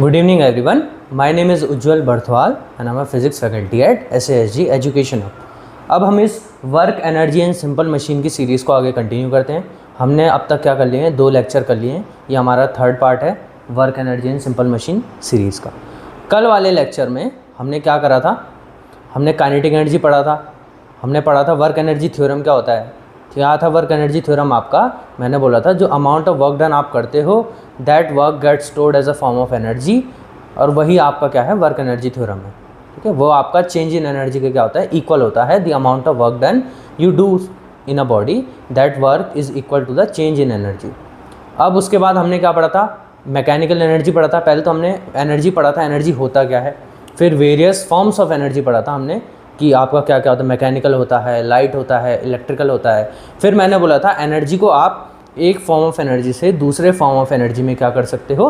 Good evening everyone. My name is Ujjwal Barthwal and I'm a physics faculty at SASG Education Hub. अब हम इस work energy and simple machine की series को आगे continue करते हैं। हमने अब तक क्या कर लिए हैं, 2 लेक्चर कर लिए हैं। ये हमारा थर्ड पार्ट है work energy and simple machine series का। कल वाले लेक्चर में हमने क्या करा था, हमने काइनेटिक एनर्जी पढ़ा था, हमने पढ़ा था वर्क एनर्जी थ्योरम क्या होता है। क्या था वर्क एनर्जी थ्योरम आपका, मैंने बोला था जो अमाउंट ऑफ वर्क डन आप करते हो that work get stored as a form of energy, और वही आपका क्या है वर्क एनर्जी थ्योरम है। ठीक है, वो आपका चेंज इन एनर्जी का क्या होता है, इक्वल होता है the amount of work done you do in a body, that work is equal to the change in energy. अब उसके बाद हमने क्या पढ़ा था, मैकेनिकल एनर्जी पढ़ा था। पहले तो हमने एनर्जी पढ़ा था, एनर्जी होता क्या है। फिर वेरियस फॉर्म्स ऑफ एनर्जी पढ़ा था हमने कि आपका क्या क्या होता है, मैकेनिकल होता है, लाइट होता है, इलेक्ट्रिकल होता है। फिर मैंने बोला था एनर्जी को आप एक फॉर्म ऑफ एनर्जी से दूसरे फॉर्म ऑफ एनर्जी में क्या कर सकते हो,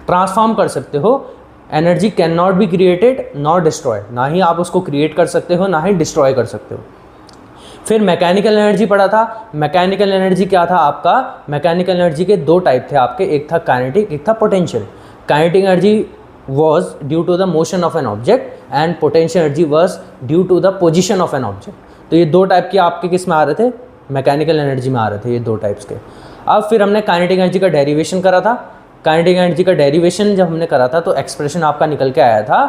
ट्रांसफॉर्म कर सकते हो। Energy can not be created not destroy, ना ही आप उसको क्रिएट कर सकते हो ना ही डिस्ट्रॉय कर सकते हो। फिर मैकेनिकल एनर्जी पढ़ा था। मैकेनिकल एनर्जी क्या था आपका, मैकेनिकल एनर्जी के 2 टाइप थे आपके, एक था काइनेटिक, एक था potential. Kinetic energy was due to the motion of an object and potential energy was due to the position of an object। तो ये 2 टाइप के आपके किस में आ रहे थे, मैकेनिकल एनर्जी में आ रहे थे ये 2 टाइप्स के। अब फिर हमने काइनेटिक एनर्जी का डेरिवेशन करा था। काइनेटिक एनर्जी का डेरिवेशन जब हमने करा था तो एक्सप्रेशन आपका निकल के आया था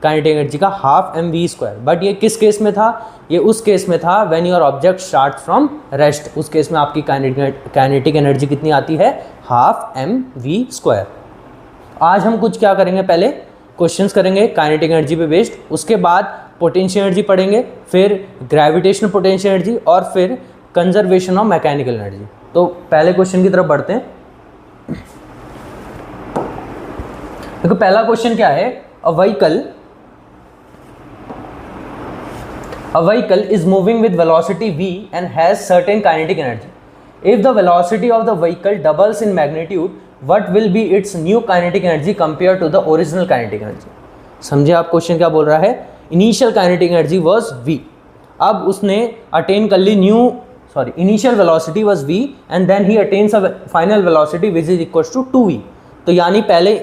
काइनेटिक एनर्जी का ½ mv²। बट ये किस केस में था, ये उस केस में था when your object start from rest. उस केस में आपकी काइनेटिक एनर्जी कितनी आती है, ½ mv²। आज हम कुछ क्या करेंगे, पहले क्वेश्चंस करेंगे काइनेटिक एनर्जी पे बेस्ड, उसके बाद पोटेंशियल एनर्जी पढ़ेंगे, फिर ग्रेविटेशनल पोटेंशियल एनर्जी और फिर कंजर्वेशन ऑफ मैकेनिकल एनर्जी। तो पहले क्वेश्चन की तरफ बढ़ते हैं। देखो पहला क्वेश्चन क्या है, a vehicle is moving with velocity v and has certain kinetic energy. If the velocity of the vehicle doubles in magnitude, what will be its new kinetic energy compared to the original kinetic energy? समझे आप question क्या बोल रहा है। Initial kinetic energy was v, अब उसने attain कर ली initial velocity was v and then he attains a final velocity which is equal to 2v। तो यानी पहले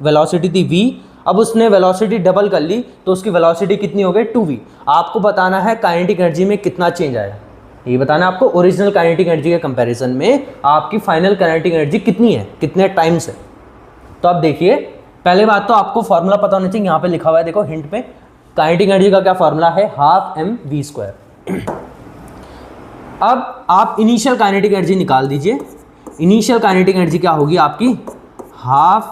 वेलोसिटी थी v, अब उसने वेलोसिटी डबल कर ली तो उसकी वेलोसिटी कितनी हो गई 2v। आपको बताना है काइनेटिक एनर्जी में कितना चेंज आया, ये बताना है आपको ओरिजिनल काइनेटिक एनर्जी के कंपैरिजन में आपकी फाइनल काइनेटिक एनर्जी कितनी है, कितने टाइम से। तो अब देखिए पहले बात तो आपको फार्मूला पता होना चाहिए, यहाँ पे लिखा हुआ है देखो हिंट पे, काइनेटिक एनर्जी का क्या फार्मूला है, ½ mv²। अब आप इनिशियल काइनेटिक एनर्जी निकाल दीजिए। इनिशियल काइनेटिक एनर्जी क्या होगी आपकी, ½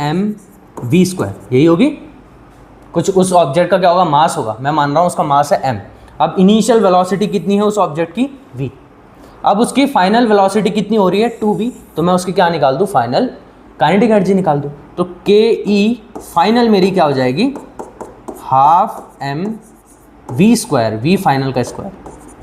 mv², यही होगी। कुछ उस ऑब्जेक्ट का क्या होगा, मास होगा, मैं मान रहा हूँ उसका मास है m। अब इनिशियल वेलोसिटी कितनी है उस ऑब्जेक्ट की, v। अब उसकी फाइनल वेलोसिटी कितनी हो रही है 2v, तो मैं उसकी क्या निकाल दूँ, फाइनल काइनेटिक एनर्जी निकाल दूँ। तो ke फाइनल मेरी क्या हो जाएगी, ½ mv², v फाइनल का स्क्वायर।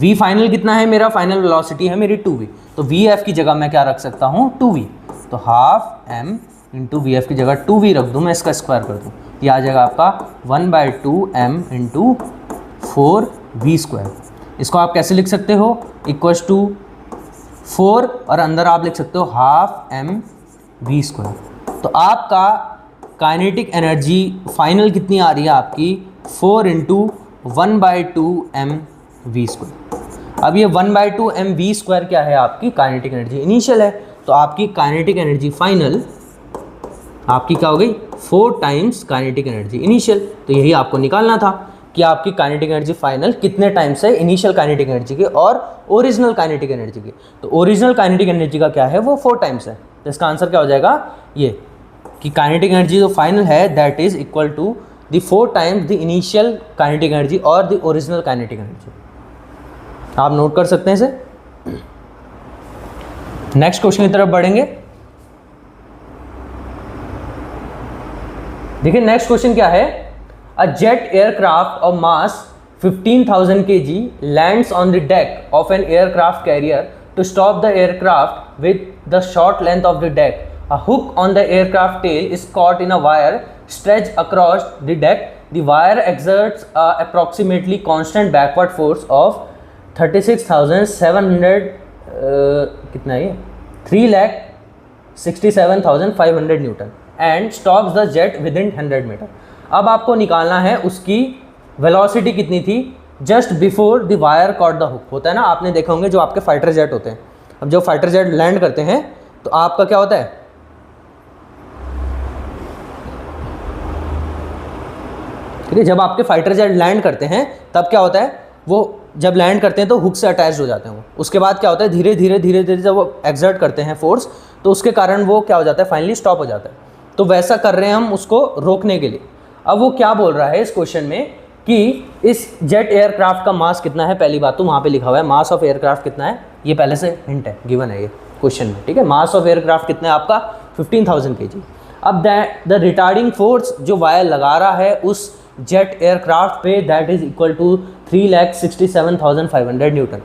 v फाइनल कितना है मेरा, फाइनल वेलोसिटी है मेरी 2v, तो vf की जगह मैं क्या रख सकता हूँ 2v। तो ½ m इंटू vf की जगह 2v रख दूँ, मैं इसका स्क्वायर कर दूँ, ये आ जाएगा आपका 1/2m इंटू 4v²। इसको आप कैसे लिख सकते हो, इक्वल्स टू 4 और अंदर आप लिख सकते हो ½ mv²। तो आपका काइनेटिक एनर्जी फाइनल कितनी आ रही है आपकी 4 इंटू 1/2mv²। अब ये 1/2mv² क्या है आपकी काइनेटिक एनर्जी, इनिशियल है। तो आपकी काइनेटिक एनर्जी फाइनल आपकी क्या हो गई, 4 टाइम्स काइनेटिक एनर्जी इनिशियल। तो यही आपको निकालना था कि आपकी काइनेटिक एनर्जी फाइनल कितने टाइम्स है इनिशियल काइनेटिक एनर्जी के और ओरिजिनल काइनेटिक एनर्जी के। तो ओरिजिनल काइनेटिक एनर्जी का क्या है, वो 4 टाइम्स है। तो इसका आंसर क्या हो जाएगा, ये कि काइनेटिक एनर्जी जो फाइनल है that is equal to the 4 times the initial kinetic energy और द ओरिजिनल काइनेटिक एनर्जी। आप नोट कर सकते हैं इसे। नेक्स्ट क्वेश्चन की तरफ बढ़ेंगे। देखिए नेक्स्ट क्वेश्चन क्या है, a jet aircraft of mass 15,000 kg lands on the deck of an aircraft carrier. To stop the aircraft with the short length of the deck, a hook on the aircraft tail is caught in a wire stretched across the deck. The wire exerts a approximately constant backward force of 36,700 कितना है ये 3,67,500 newton and stops the jet within 100 metre. अब आपको निकालना है उसकी velocity कितनी थी just before the wire caught the hook. होता है ना, आपने देखा होंगे जो आपके फाइटर जेट होते हैं, अब जो फाइटर जेट लैंड करते हैं तो आपका क्या होता है, ठीक है, जब आपके फाइटर जेट लैंड करते हैं तब क्या होता है, वो जब लैंड करते हैं तो हुक से अटैच हो जाते हैं वो। उसके बाद क्या होता है, धीरे धीरे जब वो एक्सर्ट करते हैं फोर्स, तो उसके कारण वो क्या हो जाता है, फाइनली स्टॉप हो जाता है। तो वैसा कर रहे हैं हम उसको रोकने के लिए। अब वो क्या बोल रहा है इस क्वेश्चन में कि इस जेट एयरक्राफ्ट का मास कितना है। पहली बात तो वहाँ पे लिखा हुआ है मास ऑफ एयरक्राफ्ट कितना है, ये पहले से हिंट है, गिवन है ये क्वेश्चन में, ठीक है। मास ऑफ एयरक्राफ्ट कितना है आपका 15,000 kg। अब द रिटार्डिंग फोर्स जो वायर लगा रहा है उस जेट एयरक्राफ्ट पे, that is equal to 3,67,500 newton.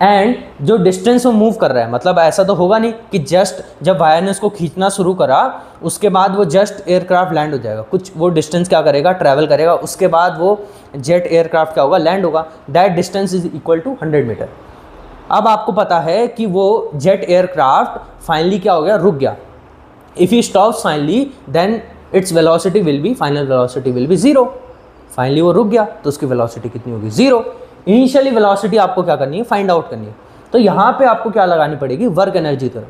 And जो डिस्टेंस वो मूव कर रहा है, मतलब ऐसा तो होगा नहीं कि जस्ट जब वायर ने उसको खींचना शुरू करा उसके बाद वो जस्ट एयरक्राफ्ट लैंड हो जाएगा, कुछ वो डिस्टेंस क्या करेगा, ट्रैवल करेगा, उसके बाद वो जेट एयरक्राफ्ट क्या होगा, लैंड होगा। That distance is equal to 100 metre. अब आपको पता है कि वो जेट एयरक्राफ्ट फाइनली क्या हो गया, रुक गया। If he stops finally then its velocity will be, final velocity will be 0। Finally वो रुक गया तो उसकी वेलोसिटी कितनी होगी, 0। इनिशियली वेलोसिटी आपको क्या करनी है, फाइंड आउट करनी है। तो यहाँ पे आपको क्या लगानी पड़ेगी, work energy theorem.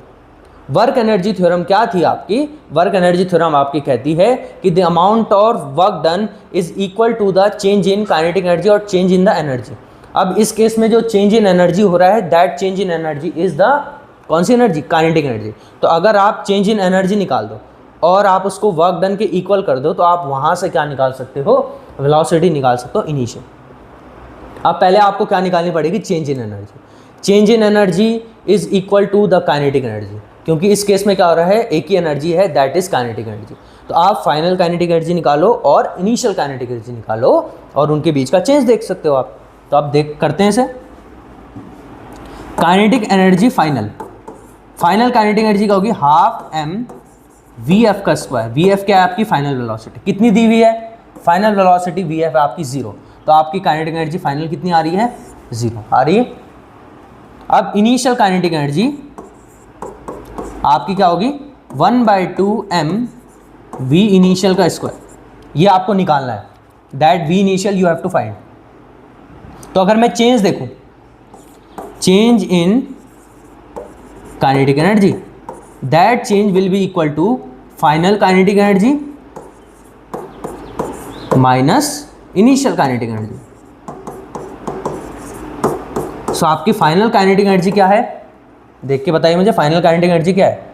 Work energy theorem क्या थी आपकी, वर्क एनर्जी थ्योरम आपकी कहती है कि the amount of work done is equal to the change in kinetic energy और चेंज इन द एनर्जी। अब इस केस में जो चेंज इन एनर्जी हो रहा है, that change in energy is the कौन सी एनर्जी, काइनेटिक एनर्जी। तो अगर आप चेंज इन एनर्जी निकाल दो और आप उसको वर्क डन के इक्वल कर दो तो आप वहाँ से क्या निकाल सकते हो, वेलोसिटी निकाल सकते हो इनिशियल। अब पहले आपको क्या निकालनी पड़ेगी, change in energy. Change in energy is equal to the kinetic energy, क्योंकि इस केस में क्या हो रहा है, एक ही एनर्जी है, दैट इज काइनेटिक एनर्जी। तो आप फाइनल काइनेटिक एनर्जी निकालो और इनिशियल काइनेटिक एनर्जी निकालो और उनके बीच का चेंज देख सकते हो आप। तो आप देख करते हैं इसे, kinetic energy final kinetic energy क्या होगी, हाफ m vf का स्क्वायर। vf क्या है आपकी फाइनल वेलोसिटी, कितनी दी हुई है, फाइनल वेलोसिटी vf है आपकी 0। तो आपकी काइनेटिक एनर्जी फाइनल कितनी आ रही है, 0 आ रही है। अब इनिशियल काइनेटिक एनर्जी आपकी क्या होगी, 1/2 m v इनिशियल का स्क्वायर, ये आपको निकालना है। That v initial you have to find. तो अगर मैं चेंज देखूं, change in kinetic energy, that change will be equal to final kinetic energy minus initial kinetic energy. So आपकी फाइनल काइनेटिक एनर्जी क्या है, देख के बताइए मुझे, फाइनल काइनेटिक एनर्जी क्या है,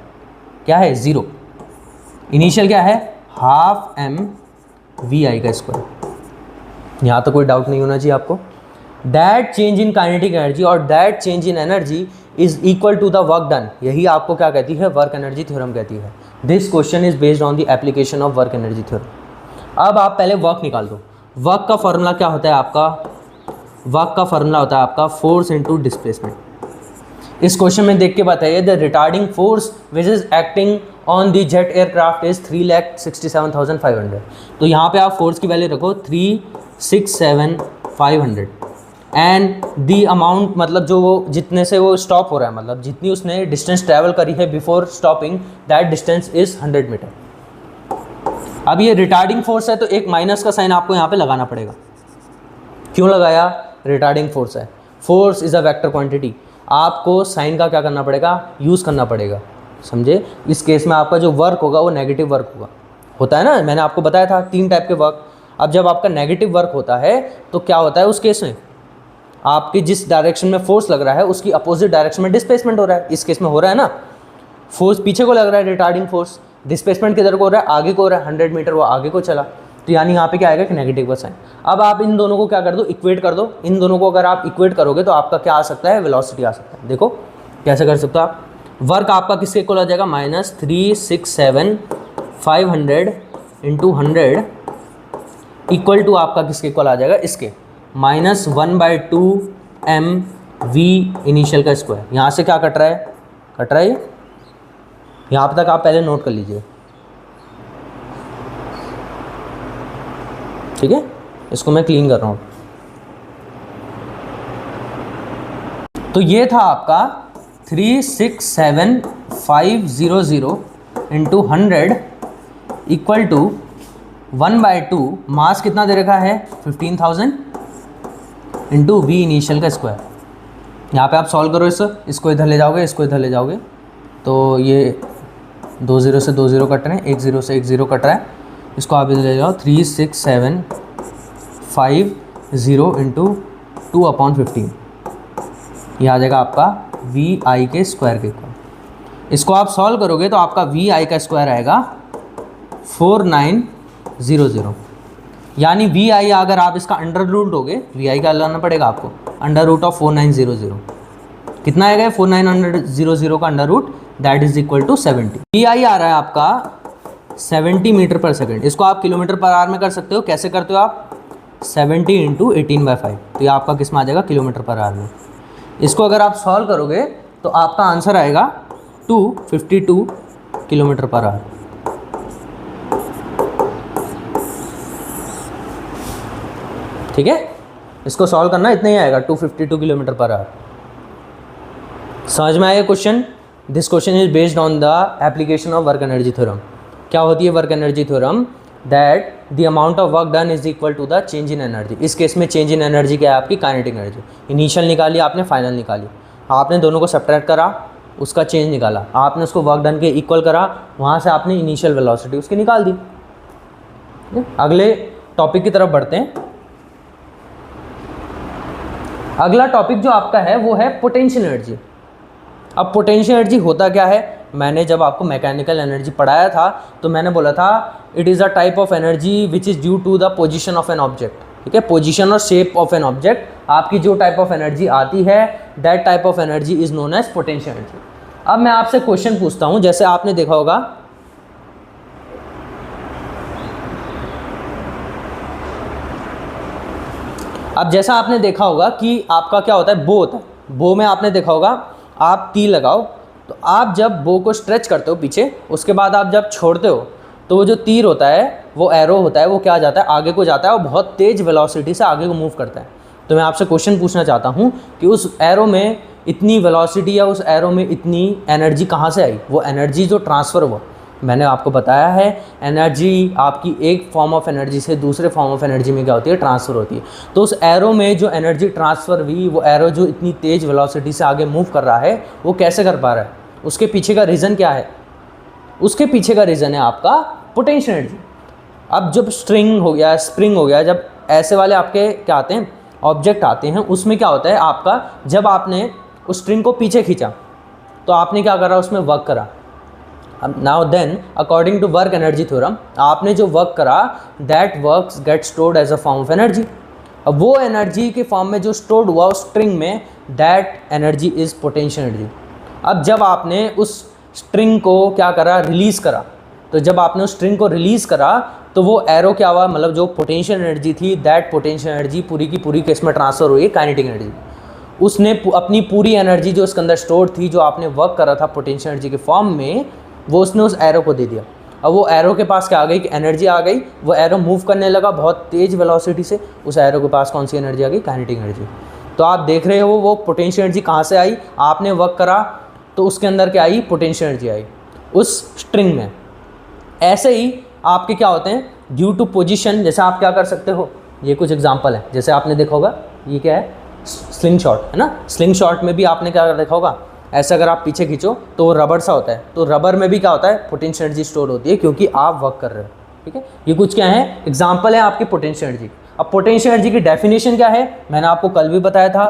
क्या है 0। इनिशियल क्या है, हाफ m vi का स्क्वायर। यहाँ तो कोई डाउट नहीं होना चाहिए आपको। That change in kinetic energy और that change in energy is equal to the work done, यही आपको क्या कहती है, वर्क एनर्जी थ्योरम कहती है। This question is based on the application of work energy theorem. अब आप पहले वर्क निकाल दो। वर्क का फॉर्मूला क्या होता है आपका, वर्क का फॉर्मूला होता है आपका फोर्स इनटू डिस्प्लेसमेंट। इस क्वेश्चन में देख के बताइए, the retarding force which is acting on the jet aircraft is 3,67,500। तो यहाँ पे आप फोर्स की वैल्यू रखो 3,67,500 एंड दी अमाउंट, मतलब जो वो जितने से वो स्टॉप हो रहा है, मतलब जितनी उसने डिस्टेंस ट्रैवल करी है before stopping, that distance is 100 metre. अब ये रिटार्डिंग फोर्स है तो एक माइनस का साइन आपको यहाँ पे लगाना पड़ेगा। क्यों लगाया, रिटार्डिंग फोर्स है, force is a vector quantity, आपको साइन का क्या करना पड़ेगा, यूज़ करना पड़ेगा, समझे। इस केस में आपका जो वर्क होगा वो नेगेटिव वर्क होगा, होता है ना, मैंने आपको बताया था 3 टाइप के वर्क। अब जब आपका नेगेटिव वर्क होता है तो क्या होता है उस केस में, आपकी जिस डायरेक्शन में फोर्स लग रहा है उसकी अपोजिट डायरेक्शन में डिस्प्लेसमेंट हो रहा है। इस केस में हो रहा है ना, फोर्स पीछे को लग रहा है रिटार्डिंग फोर्स, डिस्प्लेसमेंट किधर को हो रहा है, आगे को हो रहा है, 100 मीटर वो आगे को चला, तो यानी यहाँ पे क्या आएगा कि नेगेटिव का साइन। अब आप इन दोनों को क्या कर दो, इक्वेट कर दो। इन दोनों को अगर आप इक्वेट करोगे तो आपका क्या आ सकता है, वेलोसिटी आ सकता है। देखो कैसे कर सकते हो आप, वर्क आपका किसके इक्वल आ जाएगा, -367,500 इंटू 100 इक्वल टू आपका किसके इक्वल आ जाएगा, इसके -1/2 m v इनिशियल का स्क्वायर। यहाँ से क्या कट रहा है, कट रहा है यहाँ तक आप पहले नोट कर लीजिए, ठीक है। इसको मैं क्लीन कर रहा हूँ। तो ये था आपका 367,500 इंटू 100 इक्वल टू 1/2 मास कितना दे रखा है 15,000 इंटू वी इनिशियल का स्क्वायर। यहाँ पे आप सॉल्व करो इसको इधर ले जाओगे, इसको इधर ले जाओगे, तो ये 2 0 से 2 0 कट रहे हैं, 1 0 से 1 0 कट रहा है, इसको आप इधर ले जाओ 3675 इंटू 2/15, ये आ जाएगा आपका वी आई के स्क्वायर के इक्वल। इसको आप सॉल्व करोगे तो आपका वी आई का स्क्वायर आएगा 4900, यानी वी आई अगर आप इसका अंडर रूट दोगे, वी आई का लाना पड़ेगा आपको, अंडर रूट ऑफ 4900 कितना आएगा 4900 का under root, that is equal to 70। V i आ रहा है आपका 70 मीटर पर सेकेंड, इसको आप किलोमीटर पर आवर में कर सकते हो, कैसे करते हो आप 70 इंटू 18/5, तो ये आपका किस में आ जाएगा किलोमीटर पर आवर में। इसको अगर आप सॉल्व करोगे तो आपका आंसर आएगा 252 किलोमीटर पर आवर। ठीक है, इसको सॉल्व करना इतना ही आएगा 252 किलोमीटर पर आवर। समझ में आया question? This question is based on the application of work energy theorem. क्या होती है work energy theorem? That the amount of work done is equal to the change in energy. इस case में change in energy क्या है आपकी kinetic energy. Initial निकाली आपने, फाइनल निकाली, आपने दोनों को सब्ट्रैक्ट करा, उसका चेंज निकाला, आपने उसको वर्क डन के इक्वल करा, वहाँ से आपने इनिशियल वेलोसिटी उसकी निकाल दी। अगले टॉपिक की तरफ बढ़ते हैं। अगला टॉपिक जो आपका है वो है पोटेंशियल एनर्जी। अब पोटेंशियल एनर्जी होता क्या है? मैंने जब आपको मैकेनिकल एनर्जी पढ़ाया था तो मैंने बोला था it is a type of energy which is due to the position of an object. ठीक है, पोजीशन और शेप ऑफ एन ऑब्जेक्ट, आपकी जो टाइप ऑफ एनर्जी आती है that type of energy is known as potential energy. अब मैं आपसे क्वेश्चन पूछता हूँ, जैसे आपने देखा होगा अब जैसा आपने देखा होगा कि आपका क्या होता है, बो होता है, बो में आपने देखा होगा आप तीर लगाओ, तो आप जब बो को स्ट्रेच करते हो पीछे, उसके बाद आप जब छोड़ते हो तो वो जो तीर होता है, वो एरो होता है, वो क्या जाता है आगे को जाता है और बहुत तेज़ वेलोसिटी से आगे को मूव करता है। तो मैं आपसे क्वेश्चन पूछना चाहता हूँ कि उस एरो में इतनी वेलोसिटी या उस एरो में इतनी एनर्जी कहाँ से आई? वो एनर्जी जो ट्रांसफ़र हुआ, मैंने आपको बताया है एनर्जी आपकी एक फॉर्म ऑफ एनर्जी से दूसरे फॉर्म ऑफ एनर्जी में क्या होती है, ट्रांसफ़र होती है। तो उस एरो में जो एनर्जी ट्रांसफ़र हुई, वो एरो जो इतनी तेज़ वेलोसिटी से आगे मूव कर रहा है, वो कैसे कर पा रहा है? उसके पीछे का रीज़न क्या है? उसके पीछे का रीज़न है आपका पोटेंशियल एनर्जी। अब जब स्ट्रिंग हो गया, स्प्रिंग हो गया, जब ऐसे वाले आपके क्या आते हैं ऑब्जेक्ट आते हैं, उसमें क्या होता है आपका, जब आपने उस स्ट्रिंग को पीछे खींचा तो आपने क्या करा, उसमें वर्क करा। Now then according to work energy theorem, आपने जो वर्क करा that work get stored as a form of energy. अब वो एनर्जी के फॉर्म में जो स्टोर्ड हुआ उस स्ट्रिंग में, that energy is potential energy. अब जब आपने उस स्ट्रिंग को क्या करा, रिलीज़ करा, तो जब आपने उस स्ट्रिंग को रिलीज़ करा तो वो एरो क्या हुआ, मतलब जो पोटेंशियल एनर्जी थी, दैट पोटेंशियल एनर्जी पूरी की पूरी केस में ट्रांसफ़र हुई काइनेटिक एनर्जी। उसने अपनी पूरी एनर्जी जो उसके अंदर स्टोर थी, जो आपने वर्क करा था पोटेंशियल एनर्जी के फॉर्म में, वो उसने उस एरो को दे दिया। अब वो एरो के पास क्या आ गई कि एनर्जी आ गई, वो एरो मूव करने लगा बहुत तेज़ वेलोसिटी से, उस एरो के पास कौन सी एनर्जी आ गई, काइनेटिक एनर्जी। तो आप देख रहे हो वो पोटेंशियल एनर्जी कहाँ से आई, आपने वर्क करा तो उसके अंदर क्या आई, पोटेंशियल एनर्जी आई उस स्ट्रिंग में। ऐसे ही आपके क्या होते हैं ड्यू टू पोजीशन, जैसे आप क्या कर सकते हो, ये कुछ एग्जांपल है, जैसे आपने देखा होगा ये क्या है, स्लिंग शॉट है ना। स्लिंग शॉट में भी आपने क्या देखा होगा, ऐसे अगर आप पीछे खींचो तो वो रबर सा होता है, तो रबर में भी क्या होता है, पोटेंशियल एनर्जी स्टोर होती है क्योंकि आप वर्क कर रहे हो। ठीक है, ये कुछ क्या है, एग्जाम्पल है आपकी पोटेंशियल एनर्जी। अब पोटेंशियल एनर्जी की डेफिनेशन क्या है, मैंने आपको कल भी बताया था,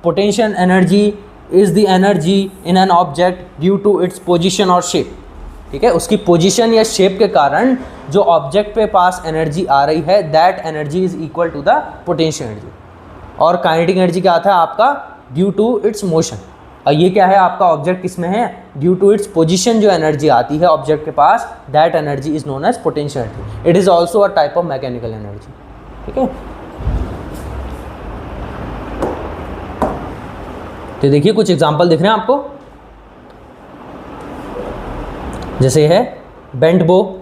potential energy is the energy in an object due to its position और शेप। ठीक है, उसकी पोजीशन या शेप के कारण जो ऑब्जेक्ट पे पास एनर्जी आ रही है, that energy is equal to the potential energy. और काइनेटिक एनर्जी क्या था आपका, ड्यू टू इट्स मोशन। और ये क्या है आपका, ऑब्जेक्ट किस में है, ड्यू टू इट्स पोजीशन जो एनर्जी आती है ऑब्जेक्ट के पास, that energy is known as potential energy. It is also a type of mechanical energy. ठीक है, तो देखिए कुछ एग्जाम्पल दिख रहे हैं आपको, जैसे है बेंट बो,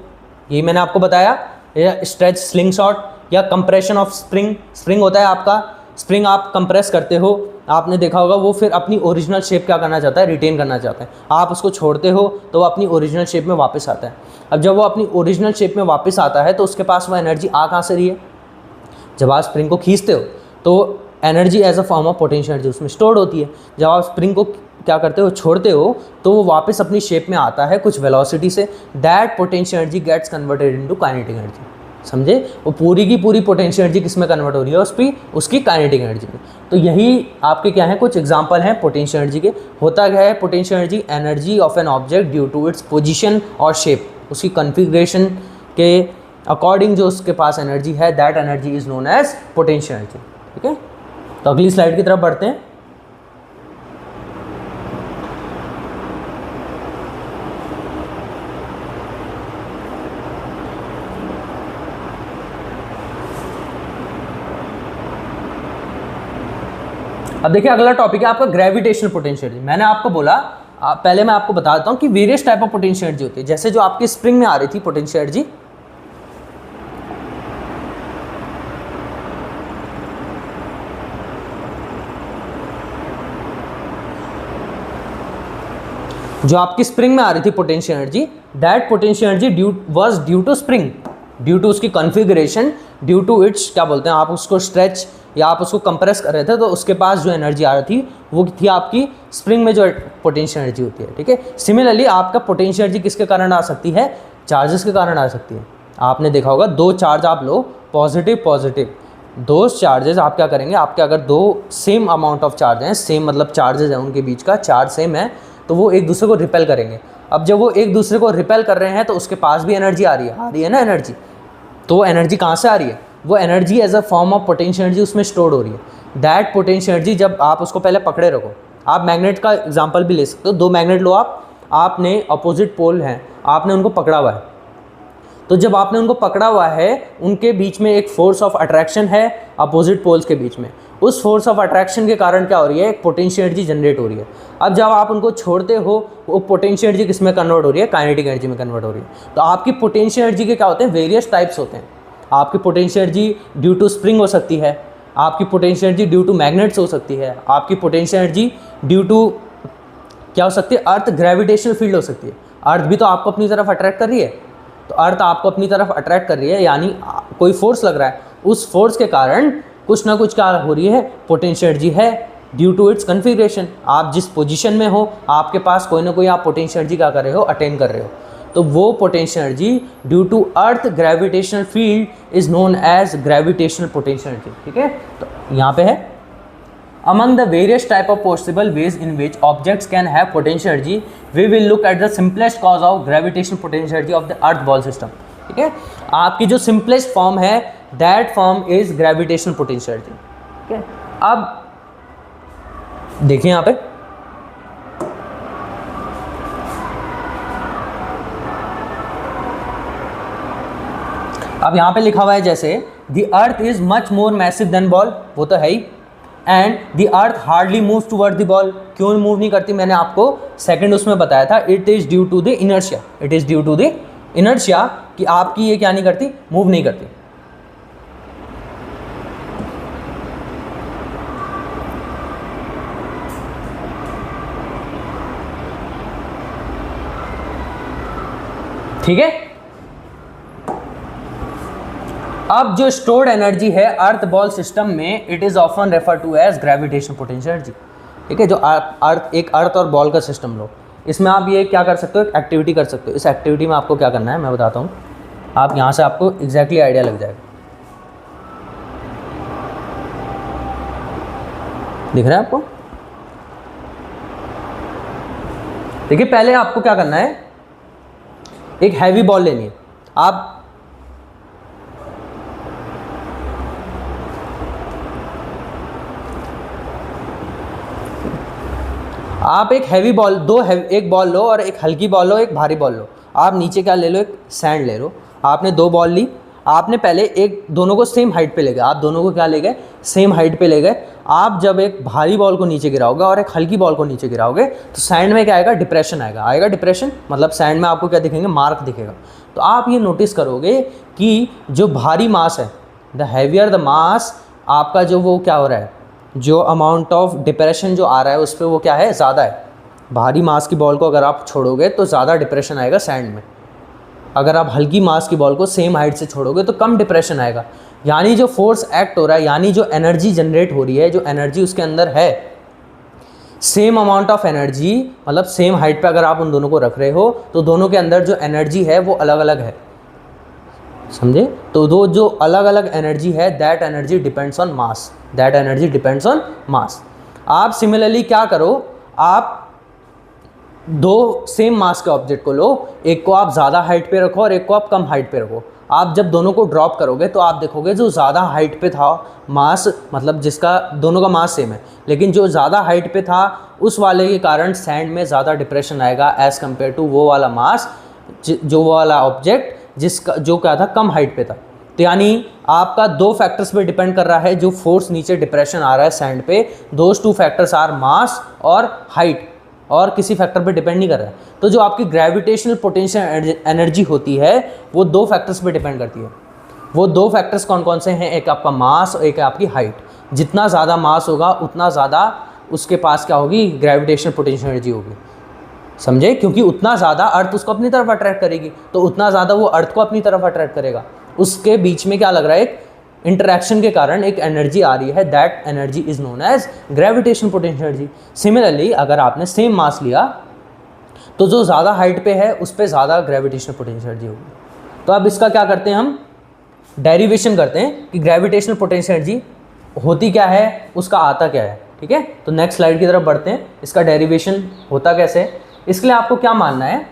ये मैंने आपको बताया, या स्ट्रेच स्लिंग शॉट, या कंप्रेशन ऑफ स्प्रिंग। स्प्रिंग होता है आपका, स्प्रिंग आप कंप्रेस करते हो आपने देखा होगा वो फिर अपनी ओरिजिनल शेप क्या करना चाहता है, रिटेन करना चाहता है। आप उसको छोड़ते हो तो वो अपनी ओरिजिनल शेप में वापस आता है। अब जब वो अपनी ओरिजिनल शेप में वापस आता है तो उसके पास वो एनर्जी आ कहाँ से रही है, जब आप स्प्रिंग को खींचते हो तो energy as a form of potential energy उसमें स्टोर्ड होती है। जब आप स्प्रिंग को क्या करते हो, छोड़ते हो, तो वो वापस अपनी शेप में आता है कुछ वेलोसिटी से। That potential energy gets converted into kinetic energy. समझे, वो पूरी की पूरी पोटेंशियल एनर्जी किस में कन्वर्ट हो रही है, उसकी काइनेटिक एनर्जी में। तो यही आपके क्या है, कुछ एग्जांपल हैं पोटेंशियल एनर्जी के। होता क्या है potential energy, energy of an object due to its position और शेप, उसकी कॉन्फ़िगरेशन के अकॉर्डिंग जो उसके पास एनर्जी है, that energy is known as potential energy. ठीक है, तो अगली स्लाइड की तरफ बढ़ते हैं। अब देखिए अगला टॉपिक है आपका ग्रेविटेशनल पोटेंशियल एनर्जी। मैंने आपको बोला, पहले मैं आपको बता देता हूँ कि various type of potential energy होती है। जैसे जो आपकी स्प्रिंग में आ रही थी पोटेंशियल एनर्जी, जो आपकी स्प्रिंग में आ रही थी potential energy, that potential energy was due to spring, due to उसकी कॉन्फ़िगरेशन, ड्यू टू इट्स क्या बोलते हैं, आप उसको स्ट्रेच या आप उसको कंप्रेस कर रहे थे तो उसके पास जो एनर्जी आ रही थी वो थी आपकी स्प्रिंग में जो पोटेंशियल एनर्जी होती है। ठीक है, सिमिलरली आपका पोटेंशियल एनर्जी किसके कारण आ सकती है, चार्जेस के कारण आ सकती है। आपने देखा होगा दो चार्ज आप लो, पॉजिटिव पॉजिटिव, दो चार्जेस आप क्या करेंगे, आपके अगर दो सेम अमाउंट ऑफ चार्ज हैं, सेम मतलब चार्जेस हैं उनके बीच का चार्ज सेम है, तो वो एक दूसरे को रिपेल करेंगे। अब जब वो एक दूसरे को रिपेल कर रहे हैं तो उसके पास भी एनर्जी आ रही है ना एनर्जी। तो वो एनर्जी कहाँ से आ रही है, वो energy as a form of potential energy उसमें स्टोर्ड हो रही है। दैट पोटेंशियल एनर्जी, जब आप उसको पहले पकड़े रखो, आप मैग्नेट का एग्जांपल भी ले सकते हो। दो मैग्नेट लो आपने अपोजिट पोल हैं, आपने उनको पकड़ा हुआ है। तो जब आपने उनको पकड़ा हुआ है, उनके बीच में एक फोर्स ऑफ अट्रैक्शन है अपोजिट पोल्स के बीच में। उस फोर्स ऑफ अट्रैक्शन के कारण क्या हो रही है, एक पोटेंशियल एनर्जी जनरेट हो रही है। अब जब आप उनको छोड़ते हो, वो पोटेंशियल एनर्जी किस में कन्वर्ट हो रही है, काइनेटिक एनर्जी में कन्वर्ट हो रही है। तो आपकी पोटेंशियल एनर्जी के क्या होते हैं, वेरियस टाइप्स होते हैं। आपकी potential energy due to spring हो सकती है, आपकी potential energy due to magnets हो सकती है, आपकी पोटेंशियल एनर्जी ड्यू टू क्या हो सकती है, अर्थ ग्रेविटेशनल फील्ड हो सकती है। अर्थ भी तो आपको अपनी तरफ अट्रैक्ट कर रही है, तो अर्थ आपको अपनी तरफ अट्रैक्ट कर रही है, यानी कोई फोर्स लग रहा है, उस फोर्स के कारण कुछ ना कुछ क्या हो रही है, पोटेंशियल एनर्जी है ड्यू टू इट्स कॉन्फ़िगरेशन। आप जिस पोजीशन में हो, आपके पास कोई ना कोई आप पोटेंशियल एनर्जी क्या कर रहे हो, अटेन कर रहे हो। तो वो potential energy due to earth gravitational field is known as gravitational potential energy. ठीक है, तो यहाँ पे है among the various type of possible ways in which objects can have potential energy, we will look at the simplest cause of gravitational potential energy of the earth ball system. ठीक है, आपकी जो simplest form है, that form is gravitational potential energy. ठीक है, अब देखिए यहाँ पे अब यहाँ पे लिखा हुआ है जैसे the earth is much more massive than ball, वो तो है ही, and the earth hardly move toward the ball. क्यों मूव नहीं करती, मैंने आपको सेकंड उसमें बताया था, it is due to the inertia, it is due to the inertia कि आपकी ये क्या नहीं करती, मूव नहीं करती। ठीक है, अब जो स्टोर्ड एनर्जी है अर्थ बॉल सिस्टम में, it is often refer to as gravitational potential energy. ठीक है, जो अर्थ और बॉल का सिस्टम लो, इसमें आप ये क्या कर सकते हो, एक एक्टिविटी कर सकते हो। इस एक्टिविटी में आपको क्या करना है मैं बताता हूँ, आप यहाँ से आपको एग्जैक्टली आइडिया लग जाएगा। दिख रहा है आपको, देखिए पहले आपको क्या करना है, एक हैवी बॉल लेनी है। आप एक हैवी बॉल एक बॉल लो और एक हल्की बॉल लो, एक भारी बॉल लो। आप नीचे क्या ले लो, एक सैंड ले लो। आपने दो बॉल ली, आपने पहले एक दोनों को सेम हाइट पे ले गए, आप दोनों को क्या ले गए, सेम हाइट पे ले गए। आप जब एक भारी बॉल को नीचे गिराओगे और एक हल्की बॉल को नीचे गिराओगे तो सैंड में क्या आएगा, डिप्रेशन आएगा डिप्रेशन, मतलब सैंड में आपको क्या दिखेंगे, मार्क दिखेगा। तो आप ये नोटिस करोगे कि जो भारी मास है, द हैवियर द मास, आपका जो वो क्या हो रहा है, जो अमाउंट ऑफ डिप्रेशन जो आ रहा है उस पर वो क्या है, ज़्यादा है। भारी मास की बॉल को अगर आप छोड़ोगे तो ज़्यादा डिप्रेशन आएगा सैंड में, अगर आप हल्की मास की बॉल को सेम हाइट से छोड़ोगे तो कम डिप्रेशन आएगा। यानी जो फोर्स एक्ट हो रहा है, यानी जो एनर्जी जनरेट हो रही है, जो एनर्जी उसके अंदर है, सेम अमाउंट ऑफ एनर्जी, मतलब सेम हाइट पे अगर आप उन दोनों को रख रहे हो तो दोनों के अंदर जो एनर्जी है वो अलग अलग है, समझे। तो दो जो अलग अलग एनर्जी है, that energy depends on mass, that energy depends on मास। आप सिमिलरली क्या करो, आप दो सेम मास के ऑब्जेक्ट को लो, एक को आप ज़्यादा हाइट पे रखो और एक को आप कम हाइट पे रखो। आप जब दोनों को ड्रॉप करोगे तो आप देखोगे जो ज़्यादा हाइट पे था मास, मतलब जिसका दोनों का मास सेम है, लेकिन जो ज़्यादा हाइट पे था उस वाले के कारण सैंड में ज़्यादा डिप्रेशन आएगा एज़ कम्पेयर टू वो वाला मास, जो वो वाला ऑब्जेक्ट जिसका जो क्या था, कम हाइट पे था। तो यानी आपका दो फैक्टर्स पे डिपेंड कर रहा है जो फोर्स नीचे डिप्रेशन आ रहा है सैंड पे, दोज टू फैक्टर्स आर मास और हाइट, और किसी फैक्टर पे डिपेंड नहीं कर रहा है। तो जो आपकी ग्रेविटेशनल पोटेंशियल एनर्जी होती है वो दो फैक्टर्स पे डिपेंड करती है। वो दो फैक्टर्स कौन कौन से हैं, एक आपका मास और एक है आपकी हाइट। जितना ज़्यादा मास होगा उतना ज़्यादा उसके पास क्या होगी, ग्रेविटेशनल पोटेंशियल एनर्जी होगी, समझे। क्योंकि उतना ज़्यादा अर्थ उसको अपनी तरफ अट्रैक्ट करेगी, तो उतना ज़्यादा वो अर्थ को अपनी तरफ अट्रैक्ट करेगा। उसके बीच में क्या लग रहा है, एक इंटरैक्शन के कारण एक एनर्जी आ रही है, that energy is known as gravitational potential energy. Similarly अगर आपने सेम मास लिया तो जो ज़्यादा हाइट पे है उस पर ज़्यादा ग्रेविटेशनल पोटेंशियल एनर्जी होगी। तो अब इसका क्या करते हैं, हम डेरिवेशन करते हैं कि ग्रेविटेशनल पोटेंशियल एनर्जी होती क्या है, उसका आता क्या है, ठीक है। तो नेक्स्ट स्लाइड की तरफ बढ़ते हैं, इसका डेरिवेशन होता कैसे है। इसके लिए आपको क्या मानना है,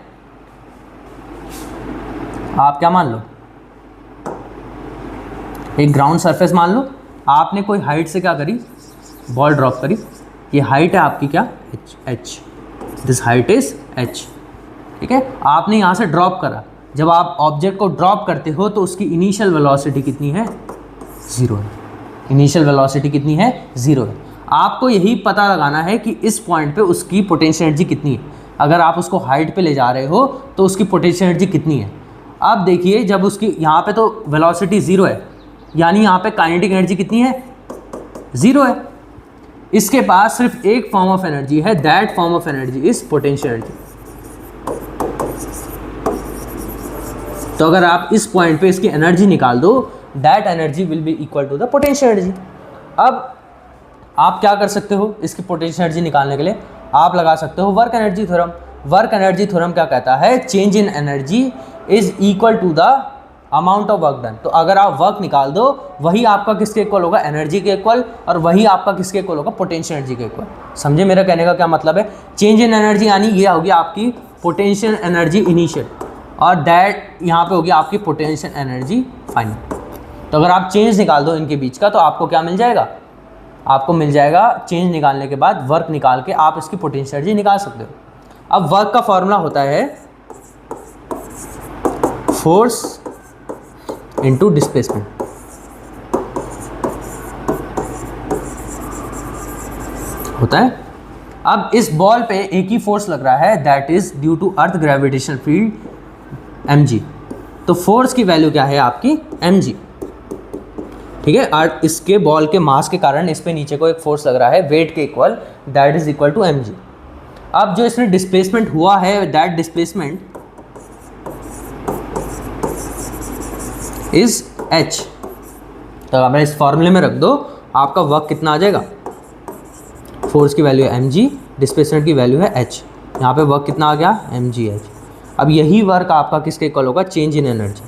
आप क्या मान लो, एक ग्राउंड सरफेस मान लो, आपने कोई हाइट से क्या करी, बॉल ड्रॉप करी, ये हाइट है आपकी क्या, h, this height is h, ठीक है। आपने यहाँ से ड्रॉप करा, जब आप ऑब्जेक्ट को ड्रॉप करते हो तो उसकी इनिशियल वेलोसिटी कितनी है, 0 है। इनिशियल वेलोसिटी कितनी है, 0 है। आपको यही पता लगाना है कि इस पॉइंट पे उसकी पोटेंशियल एनर्जी कितनी है। अगर आप उसको हाइट पे ले जा रहे हो तो उसकी पोटेंशियल एनर्जी कितनी है। अब देखिए, जब उसकी यहाँ पे तो वेलोसिटी 0 है, यानी यहाँ पे काइनेटिक एनर्जी कितनी है, 0 है। इसके पास सिर्फ एक फॉर्म ऑफ एनर्जी है, that form of energy is potential energy. तो अगर आप इस पॉइंट पे इसकी एनर्जी निकाल दो, that energy will be equal to the potential energy. अब आप क्या कर सकते हो, इसकी पोटेंशियल एनर्जी निकालने के लिए आप लगा सकते हो work energy theorem. Work energy theorem क्या कहता है, change in energy is equal to the amount of work done. तो अगर आप वर्क निकाल दो, वही आपका किसके इक्वल होगा, एनर्जी के इक्वल, और वही आपका किसके इक्वल होगा, पोटेंशियल एनर्जी के इक्वल। समझे मेरा कहने का क्या मतलब है। चेंज इन एनर्जी यानी ये होगी आपकी पोटेंशियल एनर्जी इनिशियल, और दैट यहाँ पे होगी आपकी पोटेंशियल एनर्जी फाइनल। तो अगर आप चेंज निकाल दो इनके बीच का, तो आपको क्या मिल जाएगा, आपको मिल जाएगा चेंज निकालने के बाद वर्क निकाल के आप इसकी पोटेंशियल एनर्जी निकाल सकते हो। अब वर्क का फॉर्मूला होता है फोर्स इनटू डिस्प्लेसमेंट। होता है। अब इस बॉल पे एक ही फोर्स लग रहा है, that is due to earth gravitational field mg। तो फोर्स की वैल्यू क्या है आपकी, mg, ठीक है। अर्थ इसके बॉल के मास के कारण इस पे नीचे को एक फोर्स लग रहा है वेट के equal, that is equal to mg। अब जो इसमें डिस्प्लेसमेंट हुआ है, दैट डिस्प्लेसमेंट इज h। तो अगर इस फॉर्मूले में रख दो, आपका वर्क कितना आ जाएगा, फोर्स की वैल्यू है mg, डिस्प्लेसमेंट की वैल्यू है h, यहाँ पे वर्क कितना आ गया, mgh। अब यही वर्क आपका किसके इक्वल होगा, change in energy,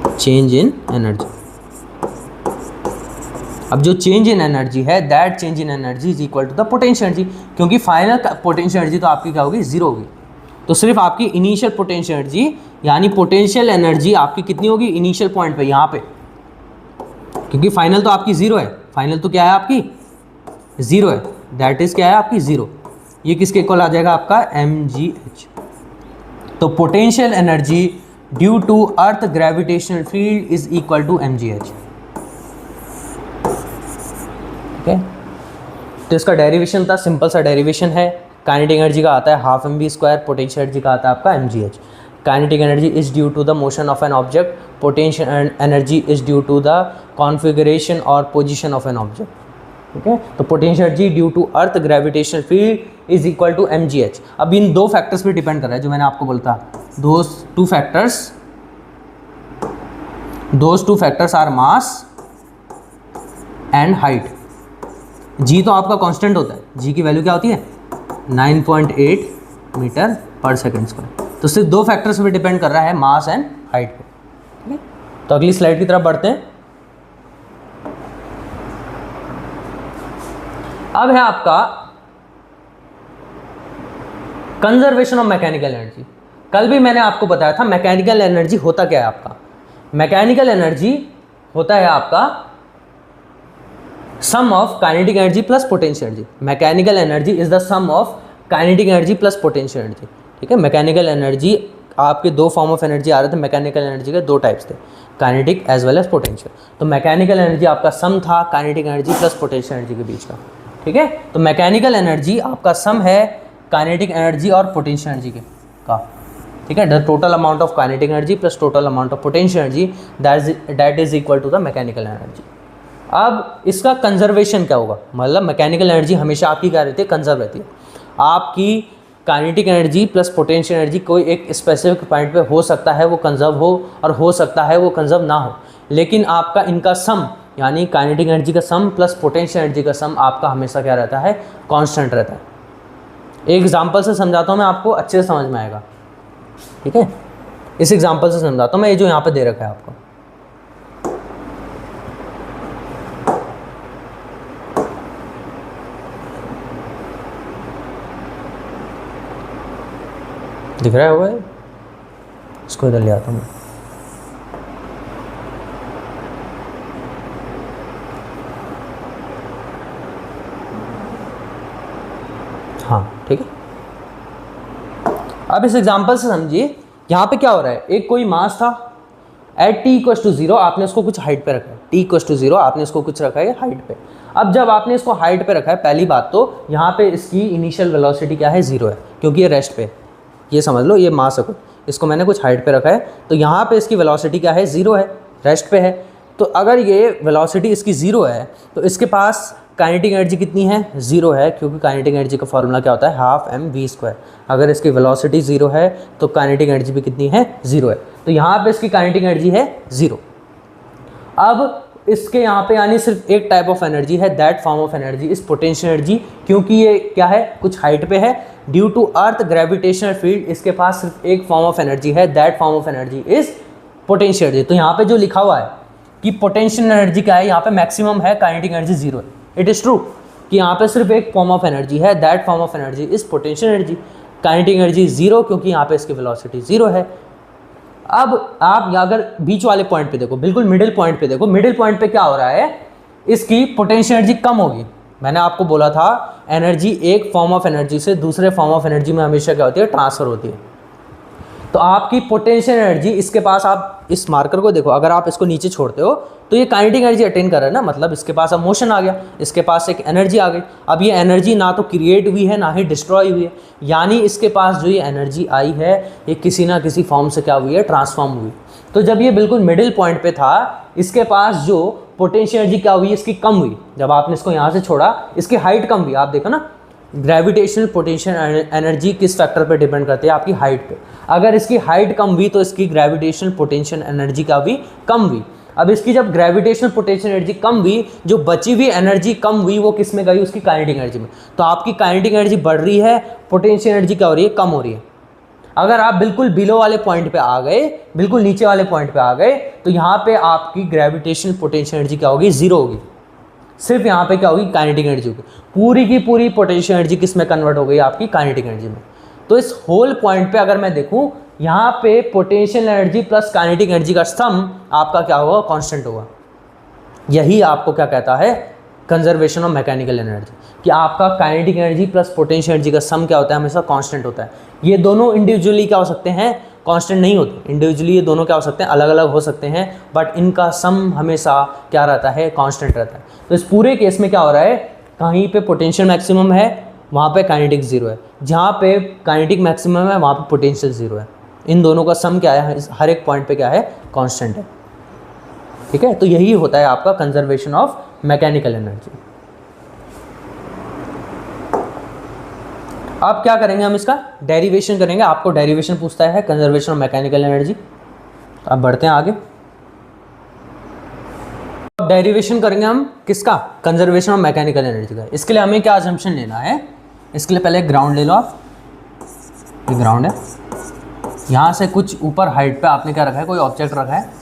change in energy. अब जो चेंज इन एनर्जी है, that change in energy is equal to the potential energy, क्योंकि फाइनल पोटेंशियल एनर्जी तो आपकी क्या होगी, 0 होगी। तो सिर्फ आपकी इनिशियल पोटेंशियल एनर्जी, यानी पोटेंशियल एनर्जी आपकी कितनी होगी इनिशियल पॉइंट पे, यहाँ पे, क्योंकि फाइनल तो आपकी 0 है। फाइनल तो क्या है आपकी 0 है, दैट इज क्या है आपकी 0। ये किसके इक्वल आ जाएगा आपका mgh। तो potential energy due to earth gravitational field is equal to mgh, ठीक है। तो इसका डेरिवेशन था, सिंपल सा डेरिवेशन है। काइनेटिक एनर्जी का आता है हाफ mv², पोटेंशियल एनर्जी का आता है आपका mgh। Kinetic energy is due to the motion of an object, potential energy is due to the configuration और पोजीशन ऑफ एन ऑब्जेक्ट। ठीक है। तो potential energy due to earth gravitational field is equal to mgh। अब इन दो factors पे depend कर रहा है जो मैंने आपको बोला था, those two factors are mass and height. g तो आपका कांस्टेंट होता है, g की वैल्यू क्या होती है 9.8 मीटर पर सेकेंड स्क्वायर। तो सिर्फ दो फैक्टर्स पे डिपेंड कर रहा है, मास एंड हाइट पे। ठीक है, तो अगली स्लाइड की तरफ बढ़ते हैं। अब है आपका कंजर्वेशन ऑफ मैकेनिकल एनर्जी। कल भी मैंने आपको बताया था मैकेनिकल एनर्जी होता क्या है आपका। मैकेनिकल एनर्जी होता है आपका sum of kinetic energy plus potential energy. Mechanical energy is the sum of kinetic energy plus potential energy. ठीक है, मैकेनिकल एनर्जी आपके दो फॉर्म ऑफ एनर्जी आ रहे थे, मैकेनिकल एनर्जी के दो टाइप्स थे, kinetic as well as potential. तो मैकेनिकल एनर्जी आपका सम था kinetic energy plus potential energy के बीच का। ठीक है, तो मैकेनिकल एनर्जी आपका सम है काइनेटिक एनर्जी और पोटेंशियल एनर्जी के का। ठीक है, the total amount of kinetic energy plus total amount of potential energy that is equal to the mechanical energy. अब इसका कंजर्वेशन क्या होगा, मतलब मैकेनिकल एनर्जी हमेशा आपकी क्या रहती है, कंजर्व रहती है। आपकी kinetic energy plus potential energy कोई एक स्पेसिफिक पॉइंट पे हो सकता है वो कंजर्व हो और हो सकता है वो कंजर्व ना हो, लेकिन आपका इनका सम यानी काइनेटिक एनर्जी का सम प्लस पोटेंशियल एनर्जी का सम आपका हमेशा क्या रहता है, कांस्टेंट रहता है। एक एग्जांपल से समझाता हूँ मैं, आपको अच्छे से समझ में आएगा। ठीक है, इस एग्जांपल से समझाता हूँ मैं, ये जो यहाँ पे दे रखा है आपको, दिख रहा है होगा, इसको इधर ले आता हूँ मैं। हाँ ठीक है, अब इस एग्जांपल से समझिए यहाँ पे क्या हो रहा है। एक कोई मास था एट t इक्वल टू 0, आपने उसको कुछ हाइट पे रखा है, t इक्वल टू 0 आपने इसको कुछ रखा है हाइट पे। अब जब आपने इसको हाइट पे रखा है, पहली बात तो यहाँ पे इसकी इनिशियल वेलोसिटी क्या है, 0 है, क्योंकि ये रेस्ट पे, ये समझ लो ये मास है कुछ, इसको मैंने कुछ हाइट पे रखा है, तो यहाँ पे इसकी वेलोसिटी क्या है, 0 है, रेस्ट पे है। तो अगर ये वेलोसिटी इसकी 0 है तो इसके पास काइनेटिक एनर्जी कितनी है, 0 है, क्योंकि काइनेटिक एनर्जी का फॉर्मूला क्या होता है, हाफ mv²। अगर इसकी वेलोसिटी 0 है तो काइनेटिक एनर्जी भी कितनी है, 0 है। तो यहाँ पे इसकी काइनेटिक एनर्जी है 0। अब इसके यहाँ पे यानी सिर्फ एक टाइप ऑफ एनर्जी है, that form of energy is potential energy, क्योंकि ये क्या है, कुछ हाइट पे है, due to earth gravitational field इसके पास सिर्फ एक फॉर्म ऑफ एनर्जी है, that form of energy is potential energy. तो यहाँ पे जो लिखा हुआ है कि पोटेंशियल एनर्जी क्या है, यहाँ पे मैक्सिमम है, काइनेटिक एनर्जी 0 है। इट इज़ ट्रू कि यहाँ पे सिर्फ एक फॉर्म ऑफ एनर्जी है, that form of energy is potential energy. Kinetic energy 0 क्योंकि यहाँ पे इसकी वेलोसिटी 0 है। अब आप अगर बीच वाले पॉइंट पे देखो, बिल्कुल मिडिल पॉइंट पे देखो, मिडिल पॉइंट पे क्या हो रहा है, इसकी पोटेंशियल एनर्जी कम होगी। मैंने आपको बोला था एनर्जी एक फॉर्म ऑफ एनर्जी से दूसरे फॉर्म ऑफ एनर्जी में हमेशा क्या होती है, ट्रांसफर होती है। तो आपकी पोटेंशियल एनर्जी इसके पास, आप इस मार्कर को देखो, अगर आप इसको नीचे छोड़ते हो तो ये काइनेटिक एनर्जी अटेन कर रहा है ना, मतलब इसके पास अब मोशन आ गया, इसके पास एक एनर्जी आ गई। अब ये एनर्जी ना तो क्रिएट हुई है ना ही डिस्ट्रॉय हुई है, यानी इसके पास जो ये एनर्जी आई है ये किसी ना किसी फॉर्म से क्या हुई है, ट्रांसफॉर्म हुई। तो जब ये बिल्कुल मिडिल पॉइंट पे था, इसके पास जो पोटेंशियल एनर्जी क्या हुई, इसकी कम हुई। जब आपने इसको यहाँ से छोड़ा, इसकी हाइट कम हुई। आप देखो ना, ग्रेविटेशनल पोटेंशियल एनर्जी किस फैक्टर पे डिपेंड करती है, आपकी हाइट पे। अगर इसकी हाइट कम हुई तो इसकी ग्रेविटेशनल पोटेंशियल एनर्जी का भी कम हुई। अब इसकी जब ग्रेविटेशनल पोटेंशियल एनर्जी कम हुई, जो बची हुई एनर्जी कम हुई वो किस में गई, उसकी काइनेटिक एनर्जी में। तो आपकी काइनेटिक एनर्जी बढ़ रही है, पोटेंशियल एनर्जी क्या हो रही है, कम हो रही है। अगर आप बिल्कुल बिलो वाले पॉइंट पे आ गए, बिल्कुल नीचे वाले पॉइंट पे आ गए, तो यहाँ पे आपकी ग्रेविटेशनल पोटेंशियल एनर्जी क्या होगी, 0 होगी। सिर्फ यहाँ पे क्या होगी, काइनेटिक एनर्जी होगी। पूरी की पूरी पोटेंशियल एनर्जी किस में कन्वर्ट हो गई, आपकी काइनेटिक एनर्जी में। तो इस होल पॉइंट पे अगर मैं देखूँ, यहाँ पे potential energy plus kinetic energy का सम आपका क्या होगा, कांस्टेंट होगा। यही आपको क्या कहता है, कंजर्वेशन ऑफ मैकेनिकल एनर्जी, कि आपका kinetic energy plus potential energy का सम क्या होता है, हमेशा कांस्टेंट होता है। ये दोनों इंडिविजुअली क्या हो सकते हैं, कांस्टेंट नहीं होते। इंडिविजुअली ये दोनों क्या हो सकते हैं, अलग अलग हो सकते हैं, बट इनका सम हमेशा क्या रहता है, कांस्टेंट रहता है। तो इस पूरे केस में क्या हो रहा है, कहीं पे पोटेंशियल मैक्सिमम है, वहाँ पे काइनेटिक 0 है, जहाँ पे काइनेटिक मैक्सिमम है वहाँ पे पोटेंशियल 0 है। इन दोनों का सम क्या है, हर एक पॉइंट पे क्या है, कांस्टेंट है। ठीक है, तो यही होता है आपका कंजर्वेशन ऑफ मैकेनिकल एनर्जी। अब क्या करेंगे, हम इसका डेरिवेशन करेंगे। आपको डेरिवेशन पूछता है कंजर्वेशन ऑफ मैकेनिकल एनर्जी। अब बढ़ते हैं आगे। अब डेरिवेशन करेंगे हम किसका, कंजर्वेशन ऑफ मैकेनिकल एनर्जी का। इसके लिए हमें क्या अजम्पशन लेना है, इसके लिए पहले ग्राउंड ले लो आप। ये ग्राउंड है, यहाँ से कुछ ऊपर हाइट पे आपने क्या रखा है, कोई ऑब्जेक्ट रखा है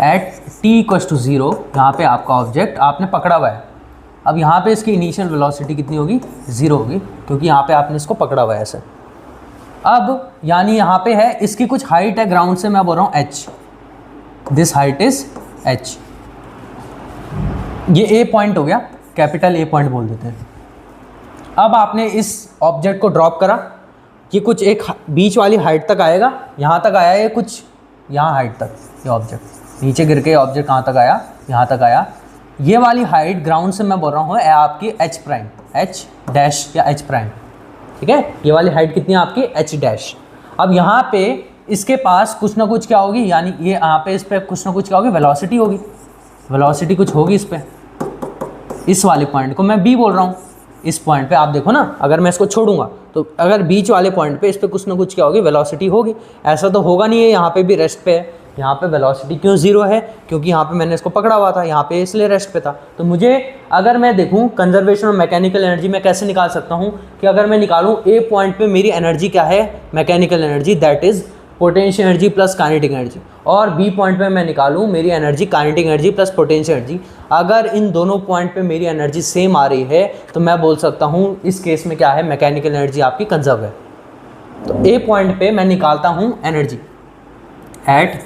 एट t इक्वल्स टू 0। यहाँ पे आपका ऑब्जेक्ट आपने पकड़ा हुआ है। अब यहाँ पे इसकी इनिशियल वेलोसिटी कितनी होगी, 0 होगी, क्योंकि यहाँ पे आपने इसको पकड़ा हुआ है ऐसे। अब यानी यहाँ पे है, इसकी कुछ हाइट है ग्राउंड से, मैं बोल रहा हूँ h, this height is h। ये a पॉइंट हो गया, कैपिटल A पॉइंट बोल देते हैं। अब आपने इस ऑब्जेक्ट को ड्रॉप करा, ये कुछ एक बीच वाली हाइट तक आएगा, यहाँ तक आया, ये कुछ यहाँ हाइट तक, ये ऑब्जेक्ट नीचे गिर के ऑब्जेक्ट कहाँ तक आया, यहाँ तक आया। ये वाली हाइट ग्राउंड से मैं बोल रहा हूँ आपकी h प्राइम, h डैश या h प्राइम, ठीक है। ये वाली हाइट कितनी है आपकी, h डैश। अब यहाँ पे इसके पास कुछ ना कुछ क्या होगी, यानी ये यहाँ पे इस पर कुछ ना कुछ क्या होगी, वेलोसिटी होगी, वेलोसिटी कुछ होगी इस पर। इस वाले पॉइंट को मैं B बोल रहा हूँ। इस पॉइंट पे आप देखो ना, अगर मैं इसको छोड़ूंगा तो अगर बीच वाले पॉइंट पे इस पे कुछ ना कुछ क्या होगी, वेलोसिटी होगी। ऐसा तो होगा नहीं है, यहाँ पे भी रेस्ट पे है, यहाँ पे वेलोसिटी क्यों 0 है, क्योंकि यहाँ पे मैंने इसको पकड़ा हुआ था, यहाँ पे इसलिए रेस्ट पे था। तो मुझे अगर मैं देखूँ कंजर्वेशन ऑफ मैकेनिकल एनर्जी मैं कैसे निकाल सकता हूँ, कि अगर मैं निकालूँ A पॉइंट पे मेरी एनर्जी क्या है, mechanical energy, that is potential energy plus kinetic energy, और B पॉइंट पे मैं निकालूँ मेरी energy kinetic energy plus potential energy. अगर इन दोनों पॉइंट पे मेरी एनर्जी सेम आ रही है तो मैं बोल सकता हूँ इस केस में क्या है, मैकेनिकल एनर्जी आपकी कंजर्व है। तो A पॉइंट पे मैं निकालता हूँ energy, at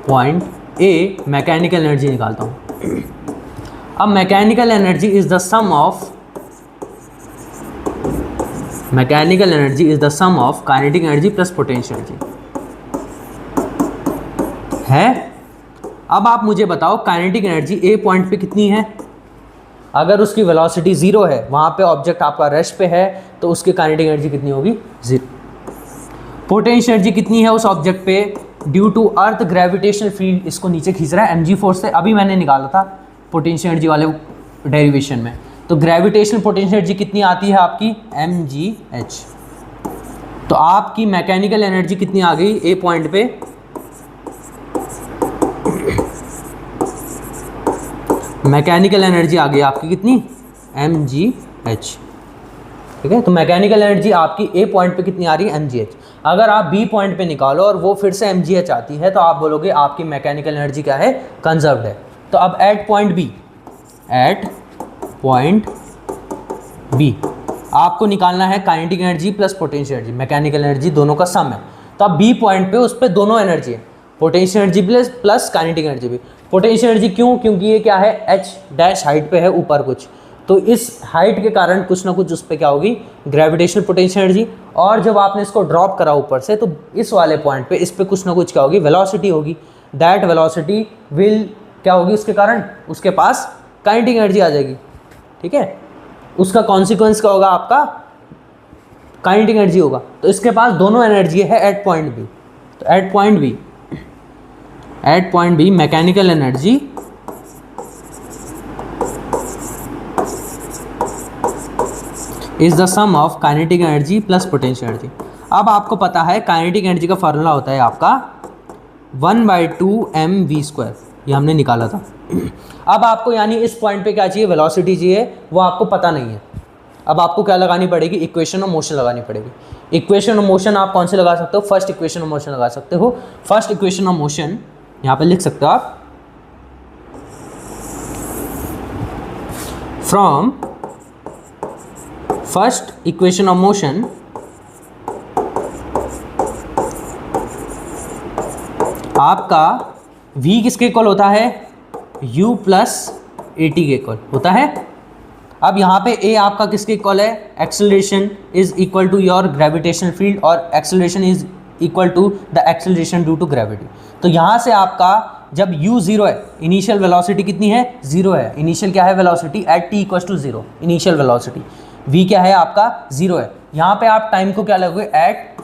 point A mechanical energy निकालता हूँ। अब mechanical energy is the sum of, mechanical energy is the sum of kinetic energy plus potential energy है। अब आप मुझे बताओ काइनेटिक एनर्जी A पॉइंट पे कितनी है। अगर उसकी वेलोसिटी 0 है, वहाँ पे ऑब्जेक्ट आपका रेस्ट पे है, तो उसकी काइनेटिक एनर्जी कितनी होगी, 0। पोटेंशियल एनर्जी कितनी है उस ऑब्जेक्ट पे, due to earth gravitational field इसको नीचे खींच रहा है mg फोर्स से। अभी मैंने निकाला था पोटेंशियल एनर्जी वाले डेरिवेशन में, तो ग्रेविटेशनल पोटेंशियल एनर्जी कितनी आती है आपकी, mgh। तो आपकी मैकेनिकल एनर्जी कितनी आ गई A पॉइंट पे, मैकेनिकल एनर्जी आ गई आपकी कितनी, mgh, ठीक है। तो मैकेनिकल एनर्जी आपकी A पॉइंट पे कितनी आ रही है, mgh। अगर आप B पॉइंट पे निकालो और वो फिर से mgh आती है, तो आप बोलोगे आपकी मैकेनिकल एनर्जी क्या है, कंजर्व्ड है। तो अब at point B, at point B आपको निकालना है kinetic energy plus potential energy, mechanical energy दोनों का सम है। तो अब B पॉइंट पे उस पर दोनों एनर्जी है, potential energy plus kinetic energy भी। पोटेंशियल एनर्जी क्यों, क्योंकि ये क्या है, h डैश हाइट पे है ऊपर कुछ, तो इस हाइट के कारण कुछ ना कुछ उस पर क्या होगी, ग्रेविटेशनल पोटेंशियल एनर्जी। और जब आपने इसको ड्रॉप करा ऊपर से, तो इस वाले पॉइंट पे इस पर कुछ ना कुछ क्या होगी, वेलोसिटी होगी। दैट वेलोसिटी विल क्या होगी, उसके कारण उसके पास काइनेटिक एनर्जी आ जाएगी, ठीक है। उसका कॉन्सिक्वेंस क्या होगा, आपका काइनेटिक एनर्जी होगा। तो इसके पास दोनों एनर्जी है एट पॉइंट B। तो at point B mechanical energy is the sum of kinetic energy plus potential energy. अब आपको पता है काइनेटिक एनर्जी का फार्मूला होता है आपका 1/2 mv², ये हमने निकाला था। अब आपको यानी इस पॉइंट पे क्या चाहिए, वेलोसिटी चाहिए, वो आपको पता नहीं है। अब आपको क्या लगानी पड़ेगी, इक्वेशन ऑफ मोशन लगानी पड़ेगी। इक्वेशन ऑफ मोशन आप कौन से लगा सकते हो, फर्स्ट इक्वेशन ऑफ मोशन लगा सकते हो। फर्स्ट इक्वेशन ऑफ मोशन यहाँ पे लिख सकते हो आप, from first equation of motion आपका v किसके इक्वल होता है, u प्लस at के इक्वल होता है। अब यहाँ पे a आपका किसके इक्वल है, acceleration is equal to your gravitational field, और acceleration is equal to the acceleration due to gravity. तो यहाँ से आपका जब u 0 है, इनिशियल वेलोसिटी कितनी है, 0 है। इनिशियल क्या है velocity, at t equal to 0, initial velocity. v क्या है आपका, 0 है। यहाँ पे आप टाइम को क्या लगोगे, at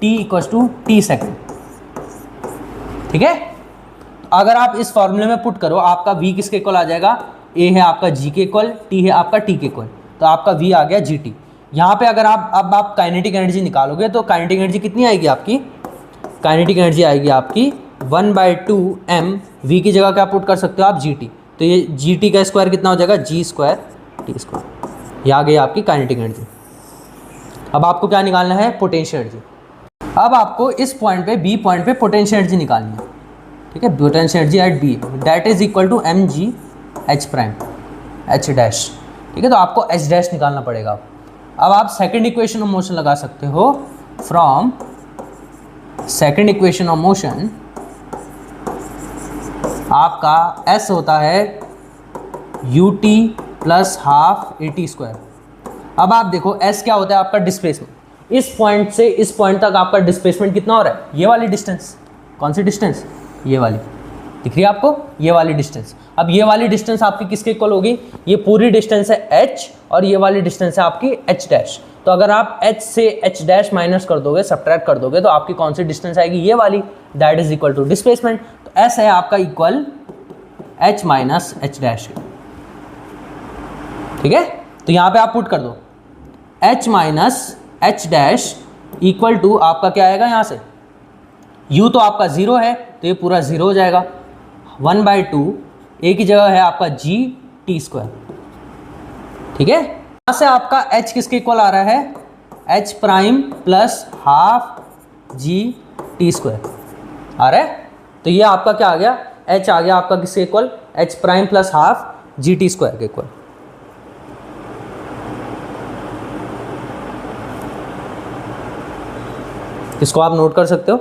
t equal to t second, ठीक है। अगर आप इस फॉर्मूले में पुट करो, आपका v किसके इक्वल आ जाएगा, ए है आपका जी के इक्वल, टी है आपका टी के इक्वल, तो आपका वी आ गया जी टी। यहाँ पे अगर आप काइनेटिक एनर्जी निकालोगे तो काइनेटिक एनर्जी कितनी आएगी आपकी, काइनेटिक एनर्जी आएगी आपकी 1/2m, वी की जगह क्या पुट कर सकते हो आप जी टी, तो ये जी टी का स्क्वायर कितना हो जाएगा जी स्क्वायर टी स्क्वायर। ये आ गई आपकी काइनेटिक एनर्जी। अब आपको क्या निकालना है, पोटेंशियल एनर्जी। अब आपको इस पॉइंट पे बी पॉइंट पे पोटेंशियल एनर्जी निकालनी है, ठीक है, potential energy at B that is equal to M G H prime H dash, ठीक है, तो आपको एच डैश निकालना पड़ेगा। अब आप सेकंड इक्वेशन ऑफ मोशन लगा सकते हो, from second equation of motion आपका एस होता है U T plus half A T square. अब आप देखो एस क्या होता है आपका डिस्प्लेसमेंट, इस पॉइंट से इस पॉइंट तक आपका डिस्प्लेसमेंट कितना हो रहा है, ये वाली डिस्टेंस, कौन सी डिस्टेंस, ये वाली दिख रही है आपको, ये वाली डिस्टेंस। अब ये वाली डिस्टेंस आपकी किसके इक्वल होगी, ये पूरी डिस्टेंस है h और ये वाली डिस्टेंस है आपकी h डैश। तो अगर आप h से h डैश माइनस कर दोगे, सब्ट्रैक्ट कर दोगे, तो आपकी कौन सी डिस्टेंस आएगी, ये वाली, that is equal to displacement. तो s है आपका इक्वल h माइनस h डैश, ठीक है। तो यहाँ पे आप पुट कर दो h minus h dash equal to आपका क्या आएगा, यहाँ से u तो आपका 0 है तो ये पूरा 0 हो जाएगा, 1/2 a की जगह है आपका g टी स्क्वायर, ठीक है। यहाँ से आपका h किसके इक्वल आ रहा है, h prime plus half g t square आ रहा है। तो ये आपका क्या आ गया, h आ गया आपका किसके equal, h prime plus half G T square के इक्वल। इसको आप नोट कर सकते हो।